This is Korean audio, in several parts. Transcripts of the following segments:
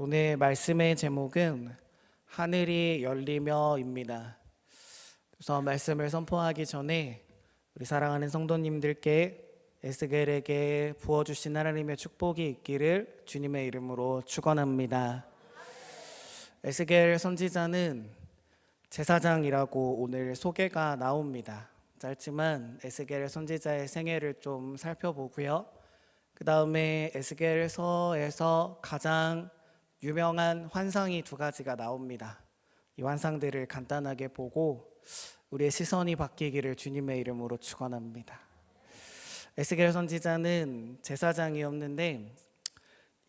오늘 말씀의 제목은 하늘이 열리며입니다. 우선 말씀을 선포하기 전에 우리 사랑하는 성도님들께 에스겔에게 부어주신 하나님의 축복이 있기를 주님의 이름으로 축원합니다. 에스겔 선지자는 제사장이라고 오늘 소개가 나옵니다. 짧지만 에스겔 선지자의 생애를 좀 살펴보고요. 그 다음에 에스겔서에서 가장 유명한 환상이 두 가지가 나옵니다. 이 환상들을 간단하게 보고 우리의 시선이 바뀌기를 주님의 이름으로 축원합니다. 에스겔 선지자는 제사장이었는데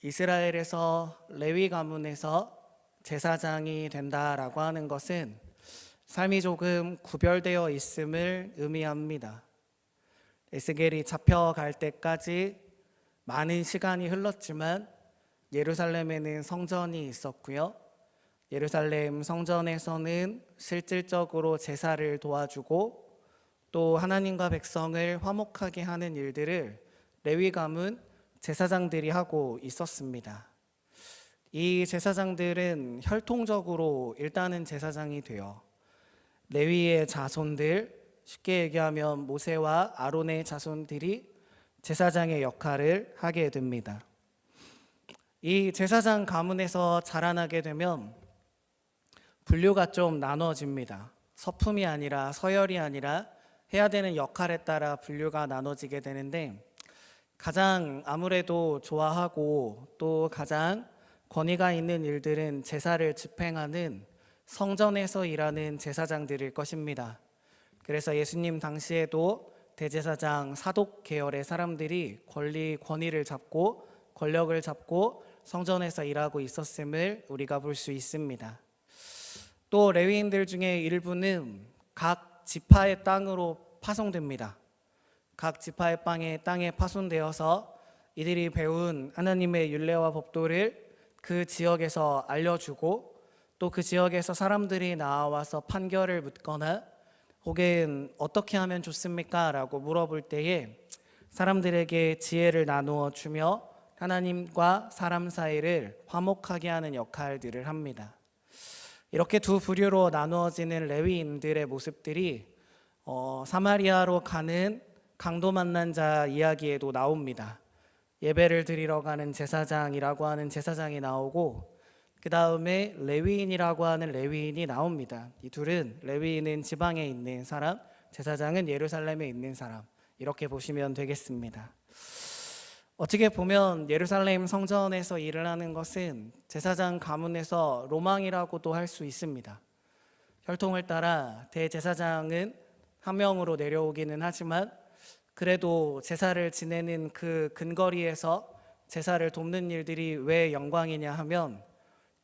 이스라엘에서 레위 가문에서 제사장이 된다라고 하는 것은 삶이 조금 구별되어 있음을 의미합니다. 에스겔이 잡혀갈 때까지 많은 시간이 흘렀지만 예루살렘에는 성전이 있었고요. 예루살렘 성전에서는 실질적으로 제사를 도와주고 또 하나님과 백성을 화목하게 하는 일들을 레위 가문 제사장들이 하고 있었습니다. 이 제사장들은 혈통적으로 일단은 제사장이 돼요. 레위의 자손들, 쉽게 얘기하면 모세와 아론의 자손들이 제사장의 역할을 하게 됩니다. 이 제사장 가문에서 자라나게 되면 분류가 좀 나눠집니다. 서품이 아니라 서열이 아니라 해야 되는 역할에 따라 분류가 나눠지게 되는데 가장 아무래도 좋아하고 또 가장 권위가 있는 일들은 제사를 집행하는 성전에서 일하는 제사장들일 것입니다. 그래서 예수님 당시에도 대제사장 사독 계열의 사람들이 권위를 잡고 권력을 잡고 성전에서 일하고 있었음을 우리가 볼 수 있습니다. 또 레위인들 중에 일부는 각 지파의 땅으로 파송됩니다. 각 지파의 땅에 파송되어서 이들이 배운 하나님의 율례와 법도를 그 지역에서 알려주고 또 그 지역에서 사람들이 나와서 판결을 묻거나 혹은 어떻게 하면 좋습니까? 라고 물어볼 때에 사람들에게 지혜를 나누어 주며 하나님과 사람 사이를 화목하게 하는 역할들을 합니다. 이렇게 두 부류로 나누어지는 레위인들의 모습들이 사마리아로 가는 강도 만난 자 이야기에도 나옵니다. 예배를 드리러 가는 제사장이라고 하는 제사장이 나오고 그 다음에 레위인이라고 하는 레위인이 나옵니다. 이 둘은 레위인은 지방에 있는 사람, 제사장은 예루살렘에 있는 사람, 이렇게 보시면 되겠습니다. 어떻게 보면 예루살렘 성전에서 일을 하는 것은 제사장 가문에서 로망이라고도 할 수 있습니다. 혈통을 따라 대제사장은 한 명으로 내려오기는 하지만 그래도 제사를 지내는 그 근거리에서 제사를 돕는 일들이 왜 영광이냐 하면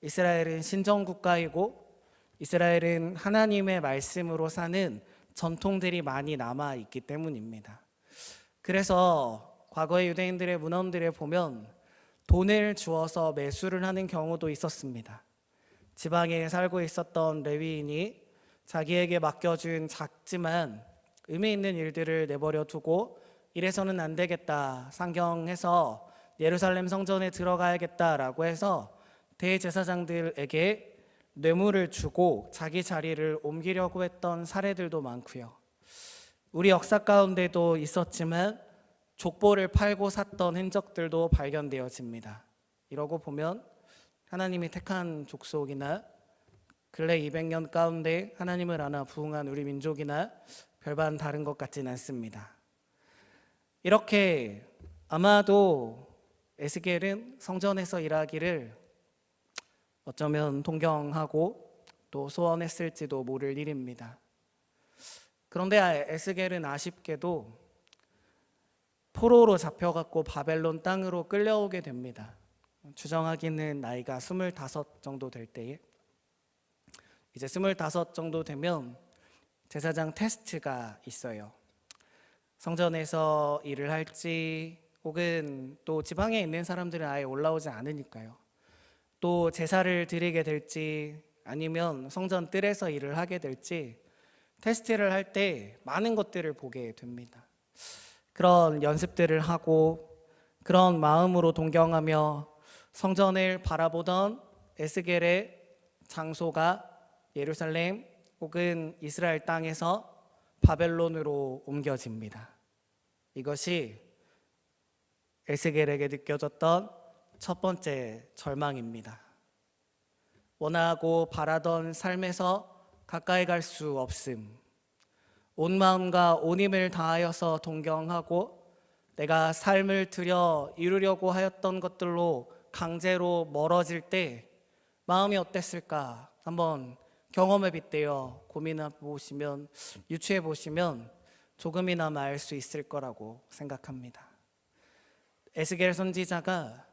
이스라엘은 신정국가이고 이스라엘은 하나님의 말씀으로 사는 전통들이 많이 남아있기 때문입니다. 그래서 과거의 유대인들의 문헌들에 보면 돈을 주어서 매수를 하는 경우도 있었습니다. 지방에 살고 있었던 레위인이 자기에게 맡겨준 작지만 의미 있는 일들을 내버려 두고 이래서는 안 되겠다, 상경해서 예루살렘 성전에 들어가야겠다라고 해서 대제사장들에게 뇌물을 주고 자기 자리를 옮기려고 했던 사례들도 많고요. 우리 역사 가운데도 있었지만 족보를 팔고 샀던 흔적들도 발견되어집니다. 이러고 보면 하나님이 택한 족속이나 근래 200년 가운데 하나님을 알아 부흥한 우리 민족이나 별반 다른 것 같지는 않습니다. 이렇게 아마도 에스겔은 성전에서 일하기를 어쩌면 동경하고 또 소원했을지도 모를 일입니다. 그런데 에스겔은 아쉽게도 포로로 잡혀갖고 바벨론 땅으로 끌려오게 됩니다. 추정하기는 나이가 25 정도 될 때에 이제 25 정도 되면 제사장 테스트가 있어요. 성전에서 일을 할지 혹은 또 지방에 있는 사람들은 아예 올라오지 않으니까요. 또 제사를 드리게 될지 아니면 성전 뜰에서 일을 하게 될지 테스트를 할 때 많은 것들을 보게 됩니다. 그런 연습들을 하고 그런 마음으로 동경하며 성전을 바라보던 에스겔의 장소가 예루살렘 혹은 이스라엘 땅에서 바벨론으로 옮겨집니다. 이것이 에스겔에게 느껴졌던 첫 번째 절망입니다. 원하고 바라던 삶에서 가까이 갈 수 없음, 온 마음과 온 힘을 다하여서 동경하고 내가 삶을 들여 이루려고 하였던 것들로 강제로 멀어질 때 마음이 어땠을까? 한번 경험에 빗대어 고민해 보시면, 유추해 보시면 조금이나마 알 수 있을 거라고 생각합니다. 에스겔 선지자가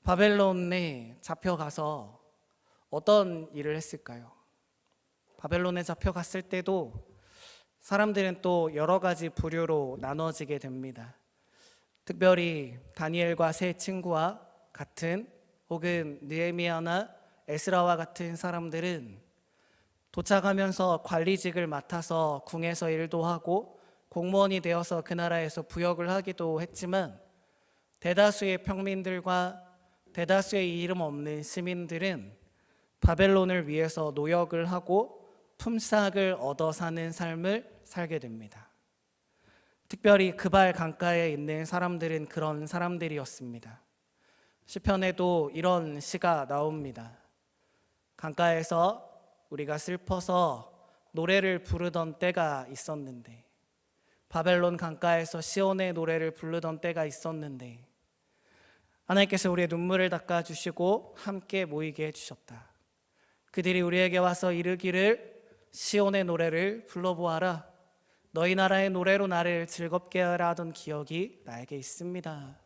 바벨론에 잡혀가서 어떤 일을 했을까요? 바벨론에 잡혀갔을 때도 사람들은 또 여러 가지 부류로 나눠지게 됩니다. 특별히 다니엘과 세 친구와 같은, 혹은 느헤미야나 에스라와 같은 사람들은 도착하면서 관리직을 맡아서 궁에서 일도 하고 공무원이 되어서 그 나라에서 부역을 하기도 했지만, 대다수의 평민들과 대다수의 이름 없는 시민들은 바벨론을 위해서 노역을 하고 품삯을 얻어 사는 삶을 살게 됩니다. 특별히 그발 강가에 있는 사람들은 그런 사람들이었습니다. 시편에도 이런 시가 나옵니다. 강가에서 우리가 슬퍼서 노래를 부르던 때가 있었는데, 바벨론 강가에서 시온의 노래를 부르던 때가 있었는데 하나님께서 우리의 눈물을 닦아주시고 함께 모이게 해주셨다. 그들이 우리에게 와서 이르기를 시온의 노래를 불러보아라. 너희 나라의 노래로 나를 즐겁게 하라 하던 기억이 나에게 있습니다.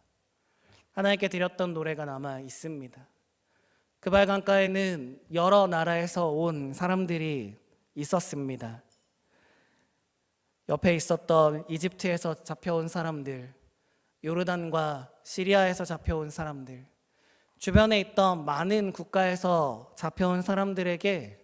하나님께 드렸던 노래가 남아 있습니다. 그발 강가에는 여러 나라에서 온 사람들이 있었습니다. 옆에 있었던 이집트에서 잡혀온 사람들, 요르단과 시리아에서 잡혀온 사람들, 주변에 있던 많은 국가에서 잡혀온 사람들에게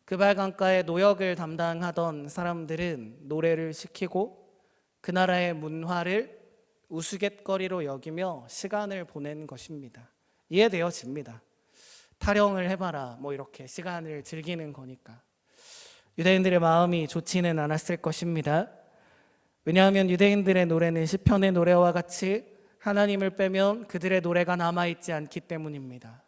그발 강가의 노역을 담당하던 사람들은 노래를 시키고 그 나라의 문화를 우스갯거리로 여기며 시간을 보낸 것입니다. 이해되어집니다. 타령을 해봐라, 뭐 이렇게 시간을 즐기는 거니까. 유대인들의 마음이 좋지는 않았을 것입니다. 왜냐하면 유대인들의 노래는 시편의 노래와 같이 하나님을 빼면 그들의 노래가 남아있지 않기 때문입니다.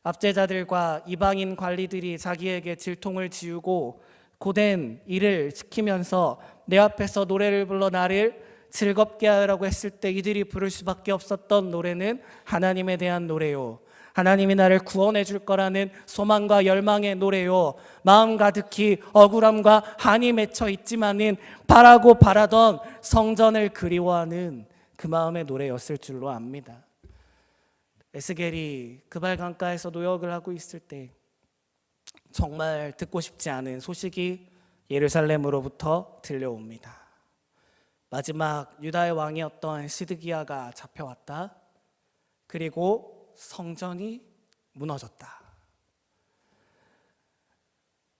압제자들과 이방인 관리들이 자기에게 질통을 지우고 고된 일을 시키면서 내 앞에서 노래를 불러 나를 즐겁게 하라고 했을 때 이들이 부를 수밖에 없었던 노래는 하나님에 대한 노래요, 하나님이 나를 구원해 줄 거라는 소망과 열망의 노래요, 마음 가득히 억울함과 한이 맺혀 있지만은 바라고 바라던 성전을 그리워하는 그 마음의 노래였을 줄로 압니다. 에스겔이 그발 강가에서 노역을 하고 있을 때 정말 듣고 싶지 않은 소식이 예루살렘으로부터 들려옵니다. 마지막 유다의 왕이었던 시드기야가 잡혀왔다. 그리고 성전이 무너졌다.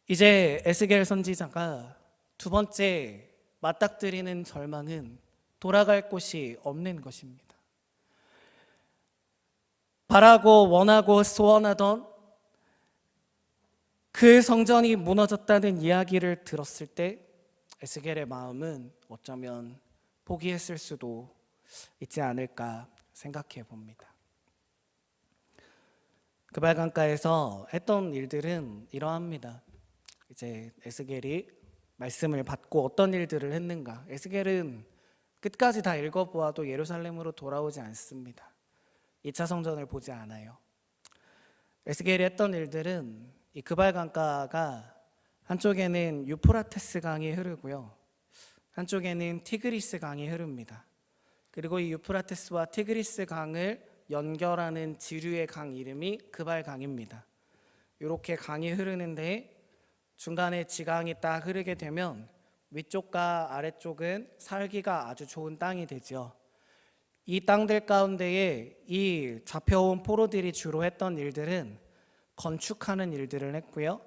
이제 에스겔 선지자가 두 번째 맞닥뜨리는 절망은 돌아갈 곳이 없는 것입니다. 바라고 원하고 소원하던 그 성전이 무너졌다는 이야기를 들었을 때 에스겔의 마음은 어쩌면 포기했을 수도 있지 않을까 생각해 봅니다. 그발 강가에서 했던 일들은 이러합니다. 이제 에스겔이 말씀을 받고 어떤 일들을 했는가. 에스겔은 끝까지 다 읽어보아도 예루살렘으로 돌아오지 않습니다. 2차 성전을 보지 않아요. 에스겔이 했던 일들은 이 그발 강가가 한쪽에는 유프라테스 강이 흐르고요, 한쪽에는 티그리스 강이 흐릅니다. 그리고 이 유프라테스와 티그리스 강을 연결하는 지류의 강 이름이 그발 강입니다. 이렇게 강이 흐르는데 중간에 지강이 딱 흐르게 되면 위쪽과 아래쪽은 살기가 아주 좋은 땅이 되죠. 이 땅들 가운데에 이 잡혀온 포로들이 주로 했던 일들은 건축하는 일들을 했고요,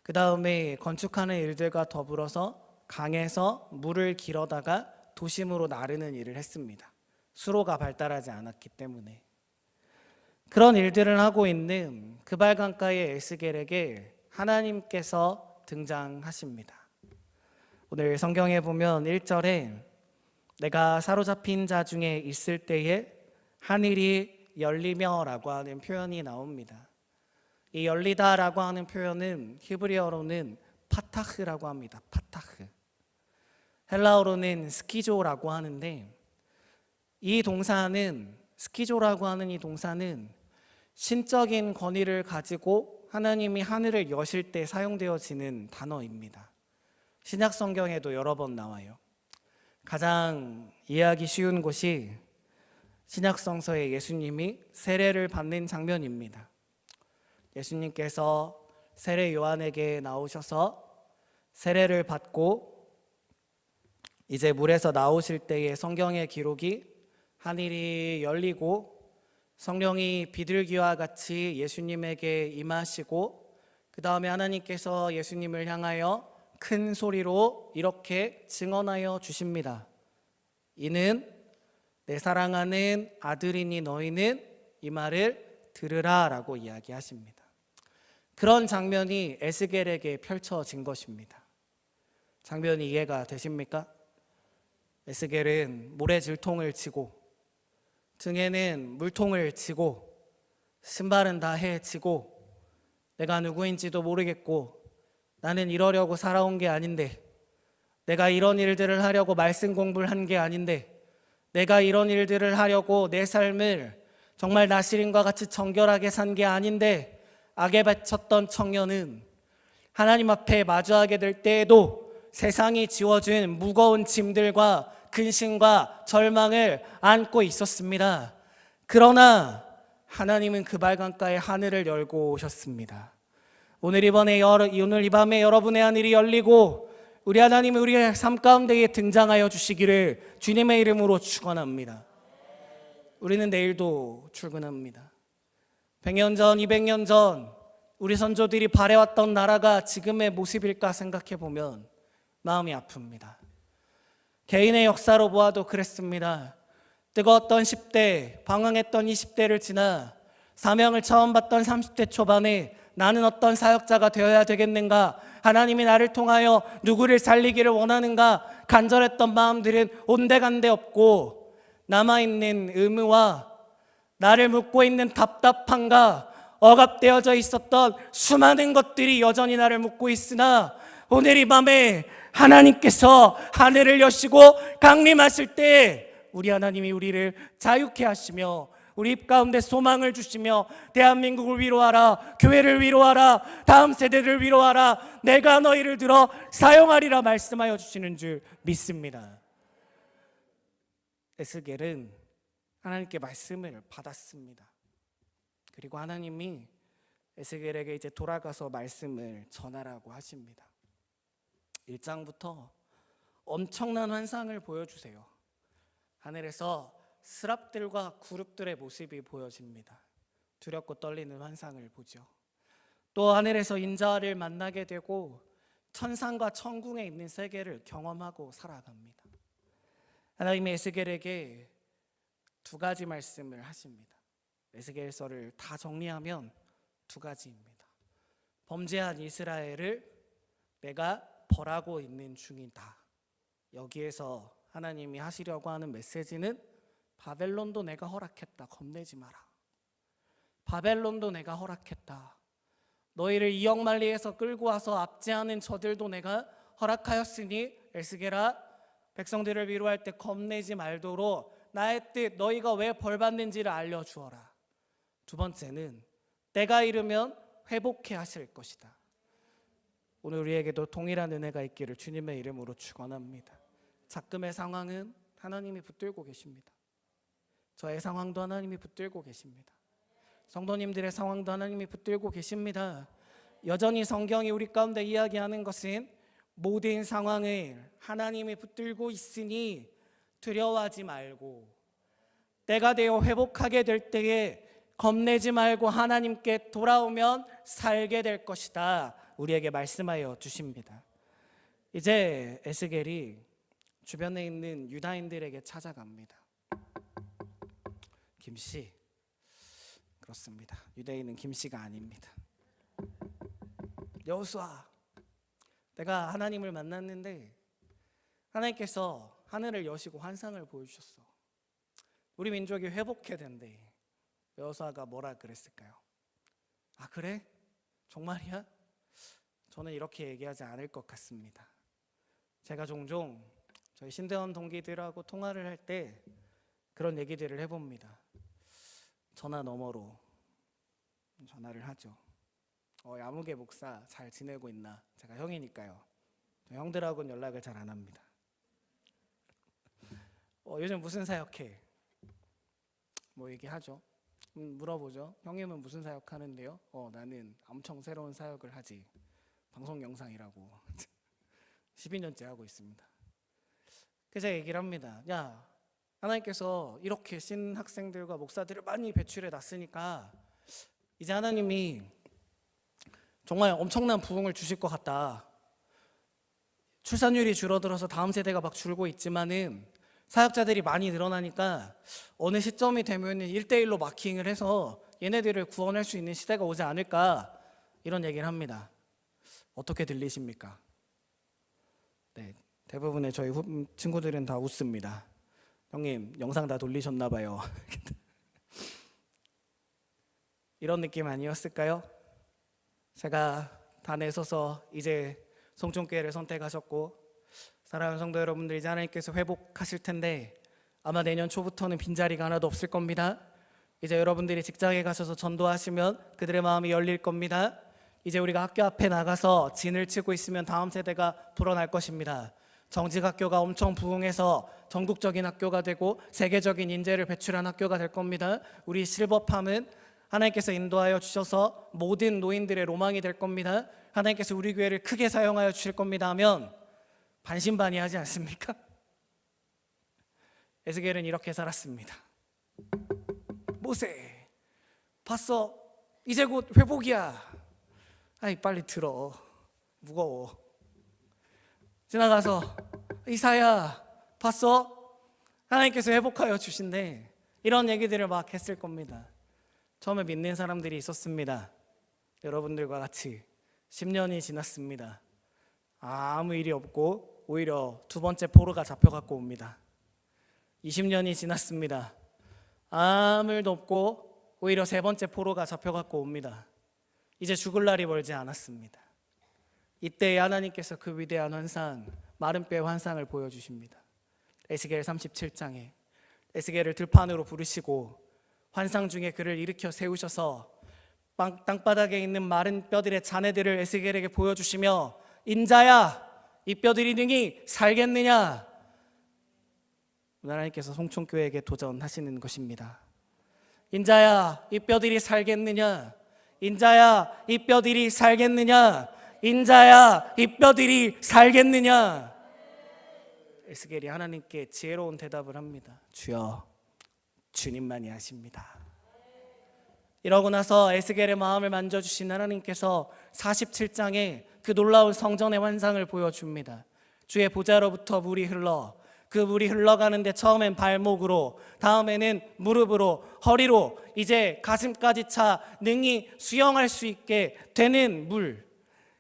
그 다음에 건축하는 일들과 더불어서 강에서 물을 길어다가 도심으로 나르는 일을 했습니다. 수로가 발달하지 않았기 때문에. 그런 일들을 하고 있는 그발강가의 에스겔에게 하나님께서 등장하십니다. 오늘 성경에 보면 1절에 내가 사로잡힌 자 중에 있을 때에 하늘이 열리며 라고 하는 표현이 나옵니다. 이 열리다 라고 하는 표현은 히브리어로는 파타흐라고 합니다. 파타흐. 헬라어로는 스키조라고 하는데, 이 동사는, 스키조라고 하는 이 동사는 신적인 권위를 가지고 하나님이 하늘을 여실 때 사용되어지는 단어입니다. 신약 성경에도 여러 번 나와요. 가장 이해하기 쉬운 곳이 신약 성서에 예수님이 세례를 받는 장면입니다. 예수님께서 세례 요한에게 나오셔서 세례를 받고 이제 물에서 나오실 때의 성경의 기록이 하늘이 열리고 성령이 비둘기와 같이 예수님에게 임하시고 그 다음에 하나님께서 예수님을 향하여 큰 소리로 이렇게 증언하여 주십니다. 이는 내 사랑하는 아들이니 너희는 이 말을 들으라 라고 이야기하십니다. 그런 장면이 에스겔에게 펼쳐진 것입니다. 장면이 이해가 되십니까? 에스겔은 모래질통을 지고 등에는 물통을 지고 신발은 다 해지고 내가 누구인지도 모르겠고 나는 이러려고 살아온 게 아닌데, 내가 이런 일들을 하려고 말씀 공부를 한 게 아닌데, 내가 이런 일들을 하려고 내 삶을 정말 나시린과 같이 정결하게 산 게 아닌데, 악에 바쳤던 청년은 하나님 앞에 마주하게 될 때에도 세상이 지워준 무거운 짐들과 근심과 절망을 안고 있었습니다. 그러나 하나님은 그발강가의 하늘을 열고 오셨습니다. 오늘 이 밤에 여러분의 하늘이 열리고 우리 하나님이 우리의 삶 가운데에 등장하여 주시기를 주님의 이름으로 축원합니다. 우리는 내일도 출근합니다. 100년 전, 200년 전 우리 선조들이 바래왔던 나라가 지금의 모습일까 생각해 보면 마음이 아픕니다. 개인의 역사로 보아도 그랬습니다. 뜨거웠던 10대, 방황했던 20대를 지나 사명을 처음 받던 30대 초반에 나는 어떤 사역자가 되어야 되겠는가, 하나님이 나를 통하여 누구를 살리기를 원하는가 간절했던 마음들은 온데간데 없고, 남아있는 의무와 나를 묶고 있는 답답함과 억압되어져 있었던 수많은 것들이 여전히 나를 묶고 있으나, 오늘 이 밤에 하나님께서 하늘을 여시고 강림하실 때 우리 하나님이 우리를 자유케 하시며 우리 입 가운데 소망을 주시며 대한민국을 위로하라, 교회를 위로하라, 다음 세대를 위로하라, 내가 너희를 들어 사용하리라 말씀하여 주시는 줄 믿습니다. 에스겔은 하나님께 말씀을 받았습니다. 그리고 하나님이 에스겔에게 이제 돌아가서 말씀을 전하라고 하십니다. 1장부터 엄청난 환상을 보여주세요. 하늘에서 스랍들과 그룹들의 모습이 보여집니다. 두렵고 떨리는 환상을 보죠. 또 하늘에서 인자를 만나게 되고 천상과 천궁에 있는 세계를 경험하고 살아갑니다. 하나님이 에스겔에게 두 가지 말씀을 하십니다. 에스겔서를 다 정리하면 두 가지입니다. 범죄한 이스라엘을 내가 벌하고 있는 중이다. 여기에서 하나님이 하시려고 하는 메시지는 바벨론도 내가 허락했다. 겁내지 마라. 바벨론도 내가 허락했다. 너희를 이역만리에서 끌고 와서 압제하는 저들도 내가 허락하였으니 에스겔아, 백성들을 위로할 때 겁내지 말도록 나의 뜻, 너희가 왜 벌받는지를 알려주어라. 두 번째는 때가 이르면 회복해 하실 것이다. 오늘 우리에게도 동일한 은혜가 있기를 주님의 이름으로 축원합니다. 작금의 상황은 하나님이 붙들고 계십니다. 저의 상황도 하나님이 붙들고 계십니다. 성도님들의 상황도 하나님이 붙들고 계십니다. 여전히 성경이 우리 가운데 이야기하는 것은 모든 상황을 하나님이 붙들고 있으니 두려워하지 말고, 때가 되어 회복하게 될 때에 겁내지 말고 하나님께 돌아오면 살게 될 것이다. 우리에게 말씀하여 주십니다. 이제 에스겔이 주변에 있는 유다인들에게 찾아갑니다. 김씨, 그렇습니다. 유대인은 김씨가 아닙니다. 여호수아, 내가 하나님을 만났는데 하나님께서 하늘을 여시고 환상을 보여주셨어. 우리 민족이 회복해야 된대. 여호수아가 뭐라 그랬을까요? 아, 그래? 정말이야? 저는 이렇게 얘기하지 않을 것 같습니다. 제가 종종 저희 신대원 동기들하고 통화를 할 때 그런 얘기들을 해봅니다. 전화 너머로 전화를 하죠. 야무개 목사 잘 지내고 있나? 제가 형이니까요. 형들하고는 연락을 잘 안 합니다. 요즘 무슨 사역해? 뭐 얘기하죠. 물어보죠. 형님은 무슨 사역 하는데요? 나는 엄청 새로운 사역을 하지. 방송 영상이라고 12년째 하고 있습니다. 그래서 얘기를 합니다. 야, 하나님께서 이렇게 신학생들과 목사들을 많이 배출해 놨으니까 이제 하나님이 정말 엄청난 부흥을 주실 것 같다. 출산율이 줄어들어서 다음 세대가 막 줄고 있지만은 사역자들이 많이 늘어나니까 어느 시점이 되면 1대1로 마킹을 해서 얘네들을 구원할 수 있는 시대가 오지 않을까, 이런 얘기를 합니다. 어떻게 들리십니까? 네, 대부분의 저희 친구들은 다 웃습니다. 형님, 영상 다 돌리셨나 봐요. 이런 느낌 아니었을까요? 제가 단에 서서 이제 송촌교회를 선택하셨고 사랑하는 성도 여러분들, 이제 하나님께서 회복하실 텐데 아마 내년 초부터는 빈자리가 하나도 없을 겁니다. 이제 여러분들이 직장에 가셔서 전도하시면 그들의 마음이 열릴 겁니다. 이제 우리가 학교 앞에 나가서 진을 치고 있으면 다음 세대가 불어날 것입니다. 정직학교가 엄청 부흥해서 전국적인 학교가 되고 세계적인 인재를 배출한 학교가 될 겁니다. 우리 실버팜은 하나님께서 인도하여 주셔서 모든 노인들의 로망이 될 겁니다. 하나님께서 우리 교회를 크게 사용하여 주실 겁니다 하면 반신반의하지 않습니까? 에스겔은 이렇게 살았습니다. 모세, 봤어? 이제 곧 회복이야. 아이, 빨리 들어. 무거워. 지나가서 이사야, 봤어? 하나님께서 회복하여 주신대. 이런 얘기들을 막 했을 겁니다. 처음에 믿는 사람들이 있었습니다. 여러분들과 같이 10년이 지났습니다. 아무 일이 없고 오히려 두 번째 포로가 잡혀갖고 옵니다. 20년이 지났습니다. 아무 일도 없고 오히려 세 번째 포로가 잡혀갖고 옵니다. 이제 죽을 날이 멀지 않았습니다. 이때 하나님께서 그 위대한 환상, 마른 뼈의 환상을 보여주십니다. 에스겔 37장에 에스겔을 들판으로 부르시고 환상 중에 그를 일으켜 세우셔서 땅바닥에 있는 마른 뼈들의 잔해들을 에스겔에게 보여주시며, 인자야, 이 뼈들이 능히 살겠느냐? 하나님께서 송촌교회에게 도전하시는 것입니다. 인자야, 이 뼈들이 살겠느냐? 인자야, 이 뼈들이 살겠느냐? 인자야, 이 뼈들이 살겠느냐? 에스겔이 하나님께 지혜로운 대답을 합니다. 주여, 주님만이 아십니다. 이러고 나서 에스겔의 마음을 만져주신 하나님께서 47장에 그 놀라운 성전의 환상을 보여줍니다. 주의 보좌로부터 물이 흘러, 그 물이 흘러가는데 처음엔 발목으로, 다음에는 무릎으로, 허리로, 이제 가슴까지 차 능히 수영할 수 있게 되는 물,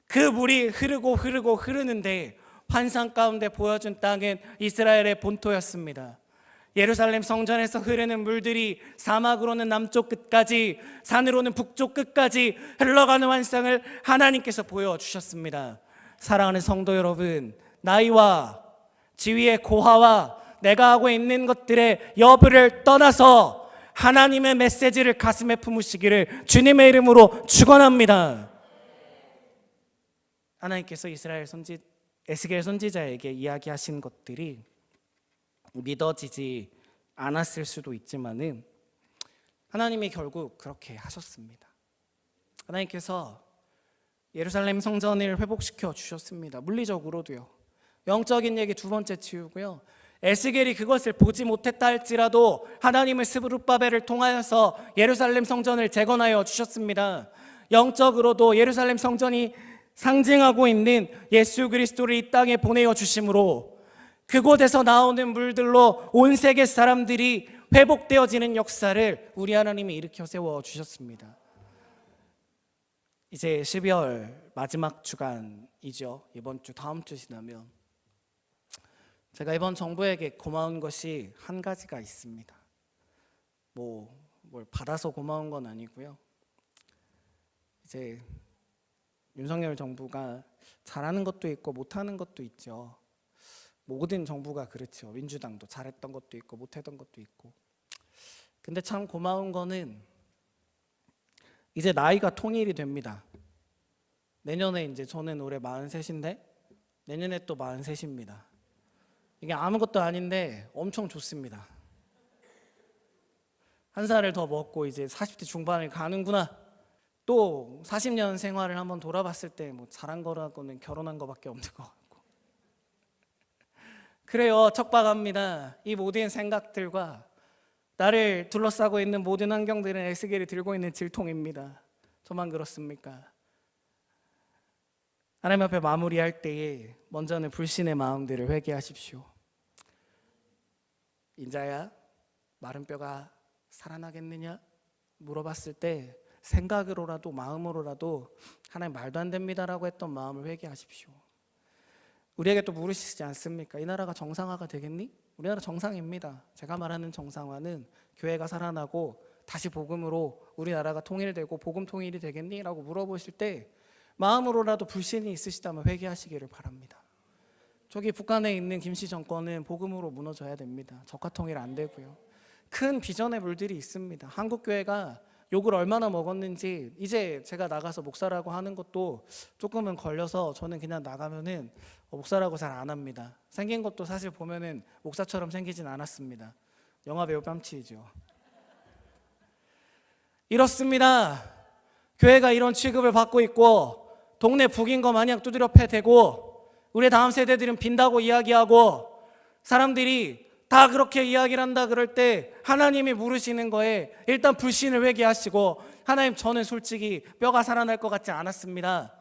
그 물이 흐르는데 환상 가운데 보여준 땅은 이스라엘의 본토였습니다. 예루살렘 성전에서 흐르는 물들이 사막으로는 남쪽 끝까지, 산으로는 북쪽 끝까지 흘러가는 환상을 하나님께서 보여주셨습니다. 사랑하는 성도 여러분, 나이와 지위의 고하와 내가 하고 있는 것들의 여부를 떠나서 하나님의 메시지를 가슴에 품으시기를 주님의 이름으로 축원합니다. 하나님께서 에스겔 선지자에게 이야기하신 것들이 믿어지지 않았을 수도 있지만은 하나님이 결국 그렇게 하셨습니다. 하나님께서 예루살렘 성전을 회복시켜 주셨습니다. 물리적으로도요. 영적인 얘기 두 번째 치우고요. 에스겔이 그것을 보지 못했다 할지라도 하나님은 스부르바벨을 통하여서 예루살렘 성전을 재건하여 주셨습니다. 영적으로도 예루살렘 성전이 상징하고 있는 예수 그리스도를 이 땅에 보내어 주심으로 그곳에서 나오는 물들로 온 세계 사람들이 회복되어지는 역사를 우리 하나님이 일으켜 세워 주셨습니다. 이제 12월 마지막 주간이죠. 이번 주 다음 주 지나면 제가 이번 정부에게 고마운 것이 한 가지가 있습니다. 뭘 받아서 고마운 건 아니고요. 이제 윤석열 정부가 잘하는 것도 있고 못하는 것도 있죠. 모든 정부가 그렇죠. 민주당도 잘했던 것도 있고 못했던 것도 있고. 근데 참 고마운 거는 이제 나이가 통일이 됩니다. 내년에 이제 저는 올해 43인데 내년에 또 43입니다. 이게 아무것도 아닌데 엄청 좋습니다. 한 살을 더 먹고 이제 40대 중반을 가는구나. 또 40년 생활을 한번 돌아봤을 때 뭐 잘한 거라고는 결혼한 거밖에 없는 것 같고. 그래요. 척박합니다. 이 모든 생각들과 나를 둘러싸고 있는 모든 환경들은 에스겔이 들고 있는 질통입니다. 저만 그렇습니까? 하나님 앞에 마무리할 때에 먼저는 불신의 마음들을 회개하십시오. 인자야, 마른 뼈가 살아나겠느냐? 물어봤을 때 생각으로라도 마음으로라도 하나님 말도 안 됩니다라고 했던 마음을 회개하십시오. 우리에게 또 물으시지 않습니까? 이 나라가 정상화가 되겠니? 우리나라 정상입니다. 제가 말하는 정상화는 교회가 살아나고 다시 복음으로 우리나라가 통일되고 복음 통일이 되겠니? 라고 물어보실 때 마음으로라도 불신이 있으시다면 회개하시기를 바랍니다. 저기 북한에 있는 김씨 정권은 복음으로 무너져야 됩니다. 적화 통일 안 되고요. 큰 비전의 물들이 있습니다. 한국교회가 욕을 얼마나 먹었는지 이제 제가 나가서 목사라고 하는 것도 조금은 걸려서 저는 그냥 나가면은 목사라고 잘 안 합니다. 생긴 것도 사실 보면은 목사처럼 생기진 않았습니다. 영화배우 뺨치이죠. 이렇습니다. 교회가 이런 취급을 받고 있고 동네 북인 거 마냥 두드려 패대고 우리 다음 세대들은 빈다고 이야기하고 사람들이 다 그렇게 이야기를 한다 그럴 때 하나님이 물으시는 거에 일단 불신을 회개하시고 하나님 저는 솔직히 뼈가 살아날 것 같지 않았습니다.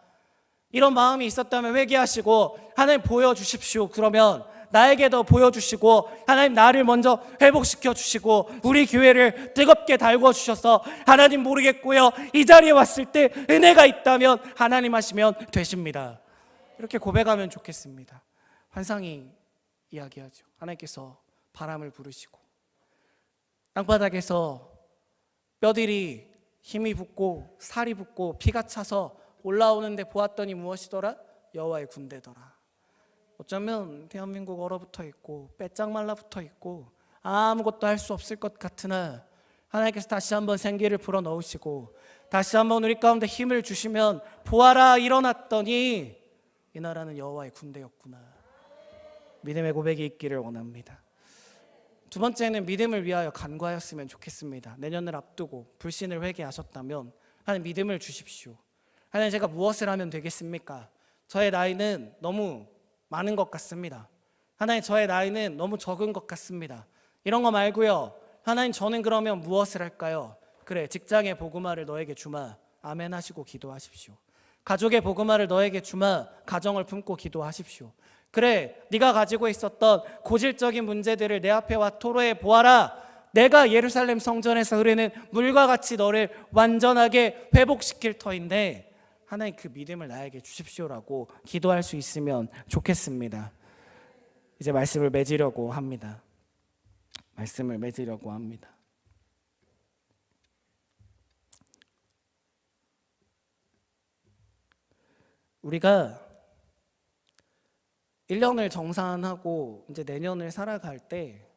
이런 마음이 있었다면 회개하시고 하나님 보여주십시오. 그러면 나에게 더 보여주시고 하나님 나를 먼저 회복시켜 주시고 우리 교회를 뜨겁게 달궈 주셔서 하나님 모르겠고요. 이 자리에 왔을 때 은혜가 있다면 하나님 하시면 되십니다. 이렇게 고백하면 좋겠습니다. 환상이 이야기하죠. 하나님께서 바람을 부르시고 땅바닥에서 뼈들이 힘이 붙고 살이 붙고 피가 차서 올라오는데 보았더니 무엇이더라? 여호와의 군대더라. 어쩌면 대한민국 얼어붙어 있고 빼짝 말라붙어 있고 아무것도 할 수 없을 것 같으나 하나님께서 다시 한번 생기를 불어넣으시고 다시 한번 우리 가운데 힘을 주시면 보아라 일어났더니 이 나라는 여호와의 군대였구나. 믿음의 고백이 있기를 원합니다. 두 번째는 믿음을 위하여 간구하였으면 좋겠습니다. 내년을 앞두고 불신을 회개하셨다면 하나님 믿음을 주십시오. 하나님 제가 무엇을 하면 되겠습니까? 저의 나이는 너무 많은 것 같습니다. 하나님 저의 나이는 너무 적은 것 같습니다. 이런 거 말고요. 하나님 저는 그러면 무엇을 할까요? 그래 직장의 복음화를 너에게 주마. 아멘 하시고 기도하십시오. 가족의 복음화를 너에게 주마. 가정을 품고 기도하십시오. 그래 네가 가지고 있었던 고질적인 문제들을 내 앞에 와 토로해 보아라. 내가 예루살렘 성전에서 흐르는 물과 같이 너를 완전하게 회복시킬 터인데 하나님 그 믿음을 나에게 주십시오라고 기도할 수 있으면 좋겠습니다. 이제 말씀을 맺으려고 합니다. 말씀을 맺으려고 합니다. 우리가 1년을 정산하고 이제 내년을 살아갈 때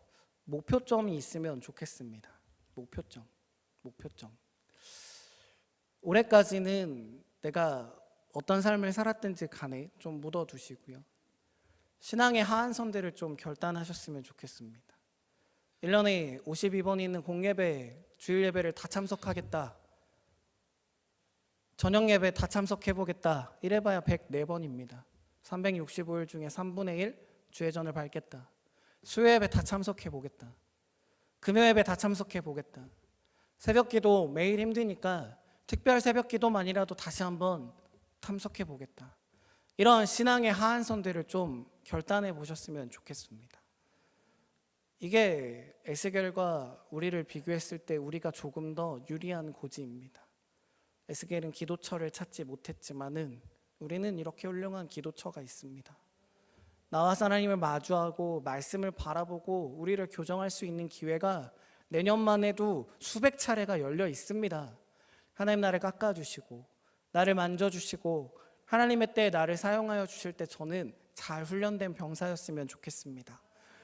목표점이 있으면 좋겠습니다. 목표점. 올해까지는 내가 어떤 삶을 살았든지 간에 좀 묻어두시고요. 신앙의 하한선들을 좀 결단하셨으면 좋겠습니다. 1년에 52번 있는 공예배, 주일예배를 다 참석하겠다. 저녁예배 다 참석해보겠다. 이래봐야 104번입니다. 365일 중에 3분의 1 주회전을 밟겠다. 수요예배 다 참석해보겠다. 금요예배 다 참석해보겠다. 새벽기도 매일 힘드니까 특별 새벽기도만이라도 다시 한번 참석해보겠다. 이런 신앙의 하한선들을 좀 결단해 보셨으면 좋겠습니다. 이게 에스겔과 우리를 비교했을 때 우리가 조금 더 유리한 고지입니다. 에스겔은 기도처를 찾지 못했지만은 우리는 이렇게 훌륭한 기도처가 있습니다. 나와 하나님을 마주하고 말씀을 바라보고 우리를 교정할 수 있는 기회가 내년만 해도 수백 차례가 열려 있습니다. 하나님 나를 깎아주시고 나를 만져주시고 하나님의 때에 나를 사용하여 주실 때 저는 잘 훈련된 병사였으면 좋겠습니다.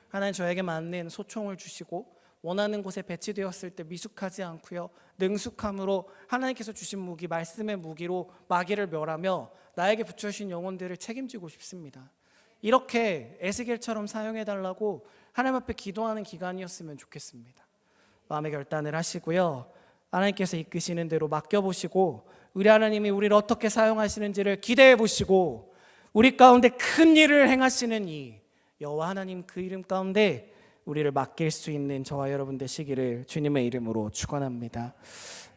하나님 저에게 맞는 소총을 주시고 원하는 곳에 배치되었을 때 미숙하지 않고요, 능숙함으로 하나님께서 주신 무기, 말씀의 무기로 마귀를 멸하며 나에게 붙여주신 영혼들을 책임지고 싶습니다. 이렇게 에스겔처럼 사용해달라고 하나님 앞에 기도하는 기간이었으면 좋겠습니다. 마음의 결단을 하시고요, 하나님께서 이끄시는 대로 맡겨보시고 우리 하나님이 우리를 어떻게 사용하시는지를 기대해보시고 우리 가운데 큰 일을 행하시는 이 여호와 하나님 그 이름 가운데 우리를 맡길 수 있는 저와 여러분 되시기를 주님의 이름으로 축원합니다.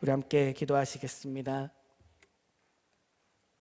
우리 함께 기도하시겠습니다.